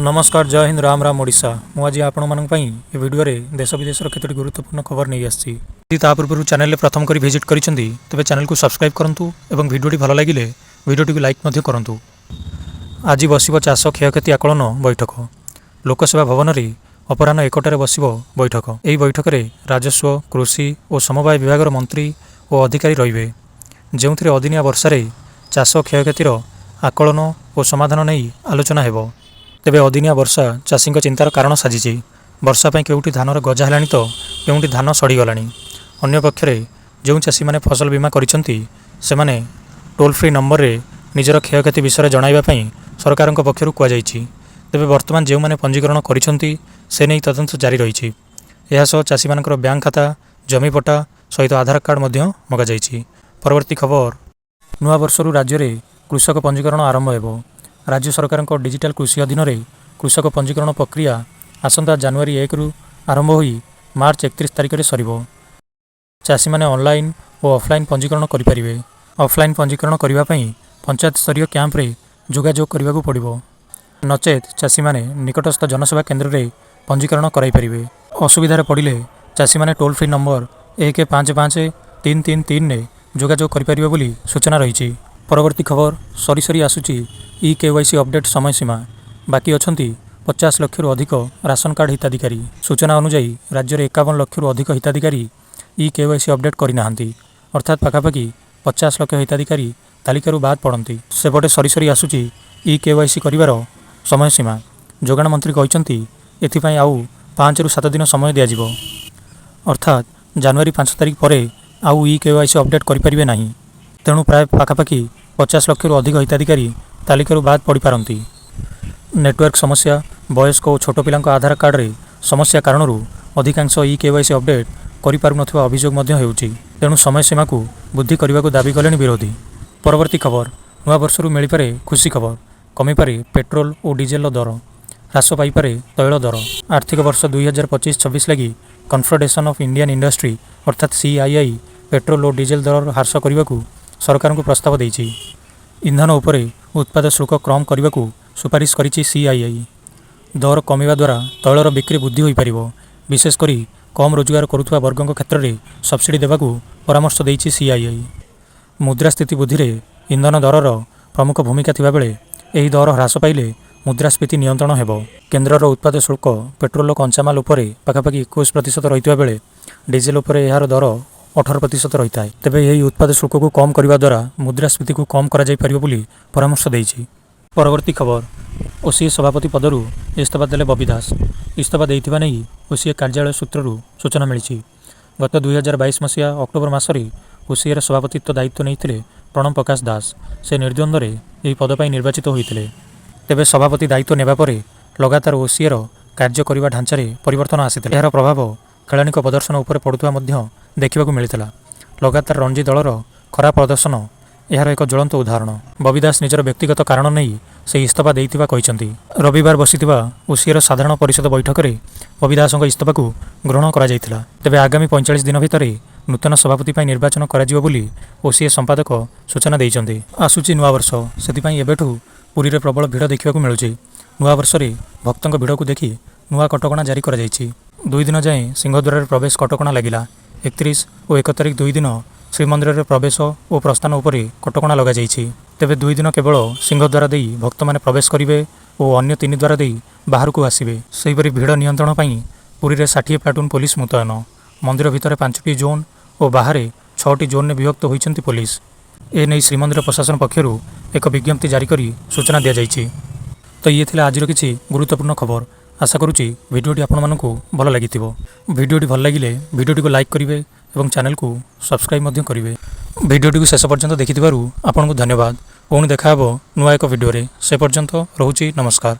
नमस्कार जय हिंद राम राम ओडिशा मु आज आपण मानक पई ए वीडियो रे देश विदेश केतोटी गुरुत्वपूर्ण खबर नहीं आसी ता पूर्व चैनल प्रथम करी विजिट करिसेंती तबे चैनल को सब्सक्राइब करंतु एवं वीडियोटी भल लागिले वीडियोटी को लाइक मध्य करंतु। आज बसिबो चाष क्षयक्षति आकलन बैठक लोकसेवा भवन रे अपराह्न 1टारे बसिबो बैठक। एही बैठक रे राजस्व कृषि और समवाय विभाग मंत्री और अधिकारी रहिबे जेउथिरे अदिनिया वर्षा रे चाष क्षयक्षतिर आकलन और समाधान नहीं आलोचना हेबो। तेबे अदिनिया वर्षा चाषी चिंतार कारण साजिछि। वर्षा पाई केउठी धानर गजा हेलानी तो केउठी धान सड़ी गलानी। अन्य पक्षरे जो चाषी माने फसल बीमा करिसेंती सेमाने टोल फ्री नंबर रे निजर क्षयक्षति विषय जणाइबा पई सरकारक पक्षरु कुआ जाइछि। तेबे वर्तमान जो माने पंजीकरण करिसेंती से नै तदंत जारी रहिछि। एहा सह चाषी मानकर बैंक खाता जमी पट्टा सहित आधार कार्ड मध्य मगा जाइछि। परवर्ती खबर नुआ वर्षरु राज्य रे कृषक पंजीकरण आरंभ हेबो। राज्य सरकार डिजिटल कृषि अधीन में कृषक पंजीकरण प्रक्रिया आसंता जनवरी 1 रु आरंभ हो मार्च 31 तारिख में सर। चाषी मैंने ऑनलाइन और ऑफलाइन पंजीकरण करेंगे। ऑफलाइन पंजीकरण करने पंचायत स्तरीय कैंप रे जोगाजोग करने को पड़ो। नचेत चाषी मैंने निकटस्थ जनसेवा केन्द्र में पंजीकरण कराइपारे। असुविधा पड़े चाषी मैंने टोल फ्री नंबर 155-333 ने जोगाजोग करेंगे बोली सूचना रही। परवर्ती खबर सरी सरी आसुची ई-केवाईसी अपडेट समय सीमा बाकी अछंती 50 लाख रु अधिक राशन कार्ड हिताधिकारी। सूचना अनुसार राज्य में 51 लाख रु अधिक हिताधिकारी ई-केवाईसी अपडेट करना अर्थात पाखापाखि 50 लाख हिताधिकारी तालिकारु बाद पड़ती। सेपटे सरी सरी आसुची ई-केवाईसी करिवार समय सीमा। जोगाण मंत्री कहते एथिपाई आउ 5 रु 7 दिन समय दियाजिबो अर्थात जनवरी 5 तारिख पर आउ ई-केवाईसी अपडेट करें नहीं। तेणु प्राय पाखापाखि 50 लाख रु अधिक हिताधिकारी तालिकारु बाद पड़ पारती। नेटवर्क समस्या वयस्क और छोट पिलांक आधार कार्ड रे समस्या कारण अधिकांश ई-केवाईसी अपडेट करिपारुनथिबा अभियोग मध्य हेउची। तेणु समय सीमा को बुद्धि करने को दाबी कले विरोधी। परवर्ती खबर नुआ वर्षरु मिलिपारे खुशी खबर कमिपारे पेट्रोल और डीजेल दर ह्रास पाइपारे तैल दर। आर्थिक वर्ष 2025-26 लगी कन्फेडरेशन ऑफ इंडियन इंडस्ट्री अर्थात CII पेट्रोल और डीजेल दर ह्रास करने को सरकार को प्रस्ताव देइछि। इंधन उपरे उत्पाद शुल्क कम करने को सुपारिश करिछि CII। दर कमिवा द्वारा तैलर बिक्री वृद्धि होई परिबो। विशेषकर कम रोजगार करुवा वर्गों क्षेत्र में सब्सिडी देवाकू परामर्श देइछि CII। मुद्रास्फीति वृद्धि रे इंधन दरर प्रमुख भूमिका थिबा बेले एही दर ह्रास पाइले मुद्रास्फीति नियंत्रण हेबो। केन्द्रर उत्पाद शुल्क पेट्रोल और कंचामाल उपरे पाखापाखि 21% रहितबा बेले डीजेल उपरे एहार दर 18% रही है। तेबे यही उत्पाद शुल्क को कम करने द्वारा मुद्रास्फीति को कम करा जाई परिबो बोली परामर्श देइछि। परवर्ती खबर ओसीए सभापति पदरु इस्तीफा देले बबी दास। इस्तीफा देइथिबा नै ओसीए कार्यालय सूत्ररु सूचना मिलिछि। गत 2022 मसीहा अक्टोबर मासरे ओसीए सभापतित्व दायित्व नैथिले प्रणव प्रकाश दास। से निर्द्वंद्व यही पद पर निर्वाचित होइतिले। तेबे सभापति दायित्व नेबा परे लगातार ओसीए कार्य करिबा ढांचारे परिवर्तन आसिथिले। एहार प्रभाव खेलाणी प्रदर्शन उपर पड़ुवा देखा मिलता। लगातार रणजी दलर खराब प्रदर्शन यार एक ज्वलंत उदाहरण। बबी दास निजर व्यक्तिगत कारण नहीं से इस्तीफा देइथिबा कहिसंती। रविवार बसिथिबा ओसीएर साधारण परिषद बैठक में बबी दास इस्तीफा को ग्रहण करा जायथिला। तेबे आगामी 45 दिन भितर नूतन सभापति पाई निर्वाचन कराजिबो बोली ओसीए संपादक सूचना देइचंती। आसुची नुआ वर्ष सेतिपाई एबेठु पुरी रे प्रबल भिड़ देखा मिलुछि। नुआ वर्ष रे भक्तों भिड़ को देखि नुआ कटकणा जारी करा जायछि। 2 दिन जाए सिंहद्वार प्रवेश कटकणा लगिला। 31 और 1 तारिख 2 दिन श्रीमंदिर में प्रवेश और प्रस्थान उपरे कटकणा लग जाइछि। तेबे 2 दिन केवल सिंहद्वार देई भक्त माने प्रवेश करिवे और अन्य 3 द्वार देई बाहर को आसिबे। सेहिपरि भिड़ नियंत्रण पई पुरी रे 60 प्लाटून पुलिस मुतयन। मंदिर भितर 5टी जोन और बाहर 6टी जोन ने विभक्त होइछंती पुलिस। ए नै श्रीमंदिर प्रशासन पक्षरु एक विज्ञप्ति जारी करी सूचना दिया जाइछि। तो ये थिला आजिर किछि गुरुत्वपूर्ण खबर। आशा करुच्ची भिडियोटी आपण मानकु भल लागिथिबो। भिडियोटी भल लागिले भिडियोटी को लाइक करिवे एवं चैनल को सब्सक्राइब मध्य करिवे। भिडियोटी को शेष पर्यंत देखिथिबारु आपनकु धन्यवाद। पुणी देखा हबो नुआ एक भिडियो रे। से पर्यंत रहुची नमस्कार।